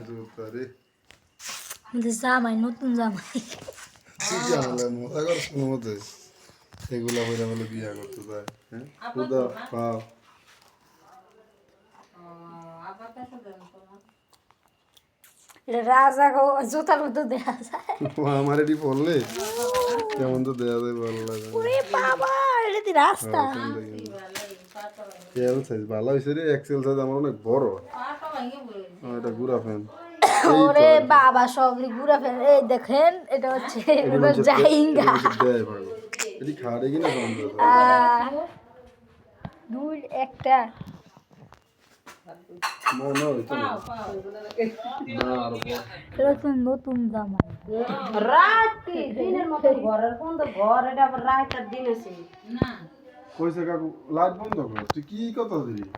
জুতারে জামাই নতুন জামাই কি জানলে মজা করছ মধ্যে এগুলা হইরা বলে বিয়া করতে যায় হ্যাঁ খুদা পাও রাজা গো জুতার মতো দেখা যায় আমার এটি পড়লে কেমন তো দেয়া যায় ভালো লাগে ওরে বাবা এটা দি রাস্তা এল সাইজ ভালো হয়েছে রে এক্সেল সাইজ আমার অনেক বড় এটা গুড়া ফ্যান ওরে বাবা সব ঘুরে ফেলে এই দেখেন এটা হচ্ছে জাহিঙ্গা এটি খাড়ে কিনা দুই একটা মনে হইতো না এটা তো নতুন জামাই রাত কি দিনের মতো ঘরের বন্ধ ঘর এটা আবার রাত আর দিন আছে কইছে কাকু লাইট বন্ধ কর তুই কি কথা দিলি